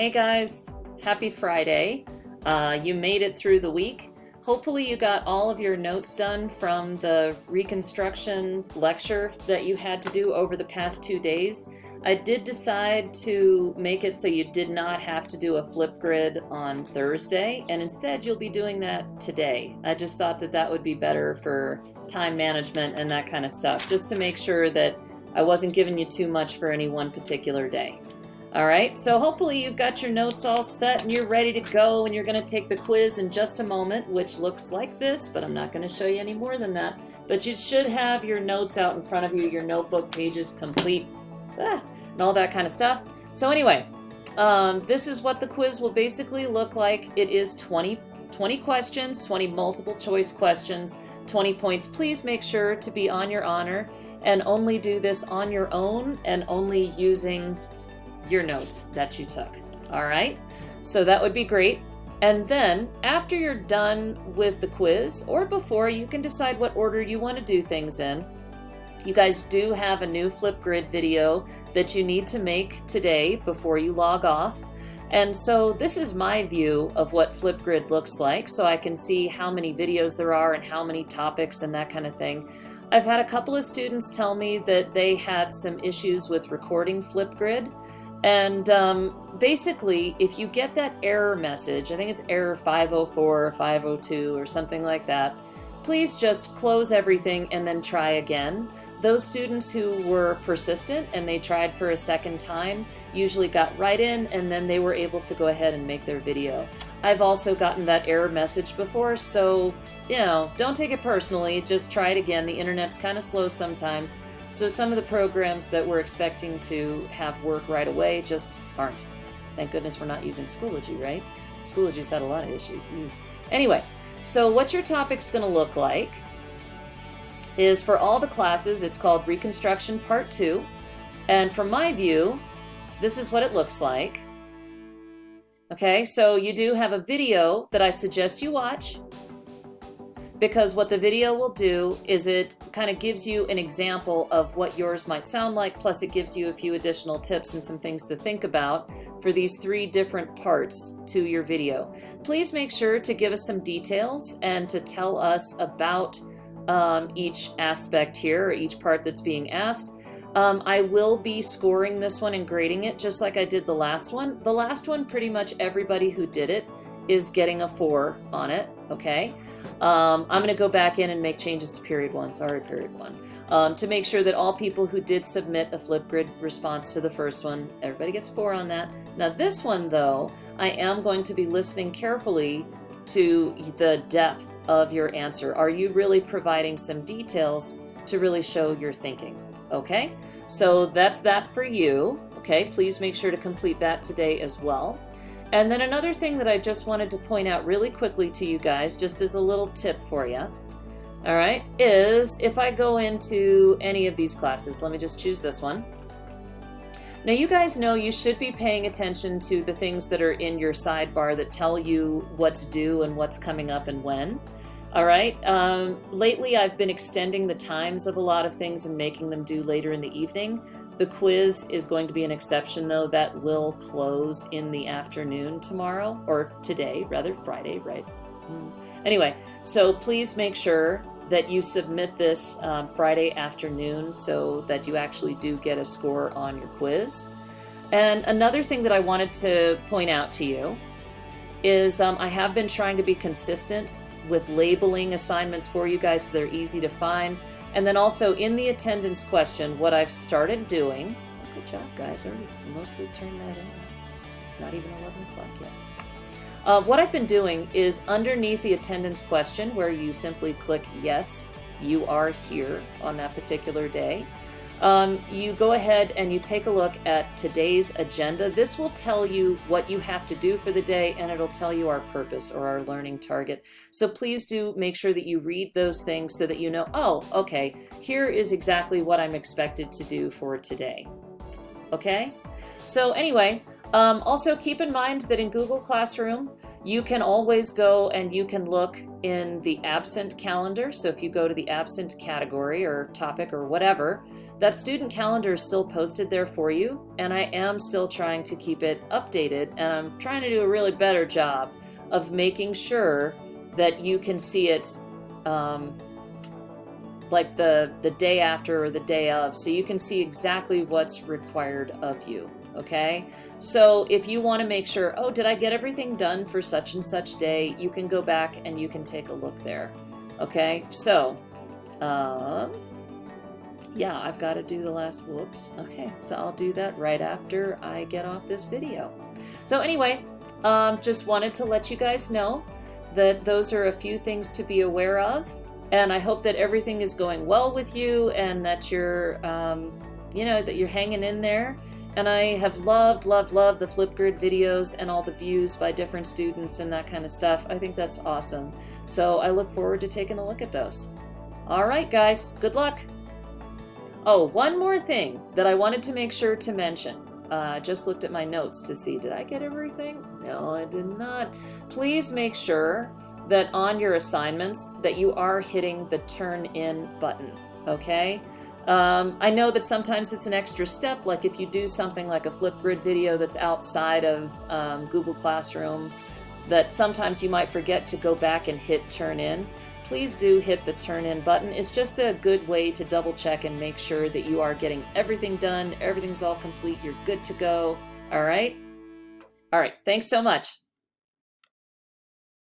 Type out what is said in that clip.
Hey guys, happy Friday. You made it through the week. Hopefully you got all of your notes done from the reconstruction lecture that you had to do over the past 2 days. I did decide to make it so you did not have to do a Flipgrid on Thursday, and instead you'll be doing that today. I just thought that that would be better for time management and that kind of stuff, just to make sure that I wasn't giving you too much for any one particular day. All right, so hopefully you've got your notes all set and you're ready to go, and you're going to take the quiz in just a moment, which looks like this, but I'm not going to show you any more than that. But you should have your notes out in front of you, your notebook pages complete, and all that kind of stuff. So anyway, this is what the quiz will basically look like. It is 20 questions, 20 multiple choice questions, 20 points. Please make sure to be on your honor and only do this on your own and only using your notes that you took. All right, so that would be great. And then after you're done with the quiz, or before, you can decide what order you want to do things in. You guys do have a new Flipgrid video that you need to make today before you log off. And so this is my view of what Flipgrid looks like, so I can see how many videos there are and how many topics and that kind of thing. I've had a couple of students tell me that they had some issues with recording Flipgrid. And basically, if you get that error message, I think it's error 504 or 502 or something like that, please just close everything and then try again. Those students who were persistent and they tried for a second time usually got right in, and then they were able to go ahead and make their video. I've also gotten that error message before, so, don't take it personally, just try it again. The internet's kind of slow sometimes. So some of the programs that we're expecting to have work right away just aren't. Thank goodness we're not using Schoology, right? Schoology's had a lot of issues. Anyway, so what your topic's going to look like is, for all the classes, it's called Reconstruction Part 2. And from my view, this is what it looks like. Okay, so you do have a video that I suggest you watch, because what the video will do is it kind of gives you an example of what yours might sound like, plus it gives you a few additional tips and some things to think about for these 3 different parts to your video. Please make sure to give us some details and to tell us about each aspect here, or each part that's being asked. I will be scoring this one and grading it just like I did the last one. The last one, pretty much everybody who did it is getting a 4 on it, okay? I'm going to go back in and make changes to period 1, period 1, to make sure that all people who did submit a Flipgrid response to the first one, everybody gets 4 on that. Now this one, though, I am going to be listening carefully to the depth of your answer. Are you really providing some details to really show your thinking? Okay, so that's that for you. Okay, please make sure to complete that today as well. And then another thing that I just wanted to point out really quickly to you guys, just as a little tip for you, all right, is if I go into any of these classes, let me just choose this one. Now you guys know you should be paying attention to the things that are in your sidebar that tell you what's due and what's coming up and when. All right, lately I've been extending the times of a lot of things and making them due later in the evening. The quiz is going to be an exception, though. That will close in the afternoon tomorrow, or today, rather, Friday, right? Anyway, so please make sure that you submit this Friday afternoon so that you actually do get a score on your quiz. And another thing that I wanted to point out to you is I have been trying to be consistent with labeling assignments for you guys so they're easy to find. And then also in the attendance question, what I've started doing, good job guys, already mostly turned that in. It's not even 11 o'clock yet. What I've been doing is underneath the attendance question, where you simply click yes, you are here on that particular day. You go ahead and you take a look at today's agenda. This will tell you what you have to do for the day, and it'll tell you our purpose or our learning target. So please do make sure that you read those things so that you know, oh, okay, here is exactly what I'm expected to do for today. Okay? So anyway, also keep in mind that in Google Classroom, You can always go and you can look in the absent calendar. So if you go to the absent category or topic or whatever, that student calendar is still posted there for you. And I am still trying to keep it updated, and I'm trying to do a really better job of making sure that you can see it like the day after or the day of, so you can see exactly what's required of you. Okay, so if you want to make sure, oh, did I get everything done for such and such day, you can go back and you can take a look there. Okay, so yeah, I've got to do the last, whoops. Okay, so I'll do that right after I get off this video. So anyway, just wanted to let you guys know that those are a few things to be aware of. And I hope that everything is going well with you, and that you're, that you're hanging in there. And I have loved the Flipgrid videos and all the views by different students and that kind of stuff. I think that's awesome. So I look forward to taking a look at those. All right, guys, good luck. Oh, one more thing that I wanted to make sure to mention. Just looked at my notes to see, did I get everything? No, I did not. Please make sure that on your assignments that you are hitting the turn in button, okay? I know that sometimes it's an extra step, like if you do something like a Flipgrid video that's outside of Google Classroom, that sometimes you might forget to go back and hit turn in. Please do hit the turn in button. It's just a good way to double check and make sure that you are getting everything done, everything's all complete, you're good to go. All right? All right, thanks so much.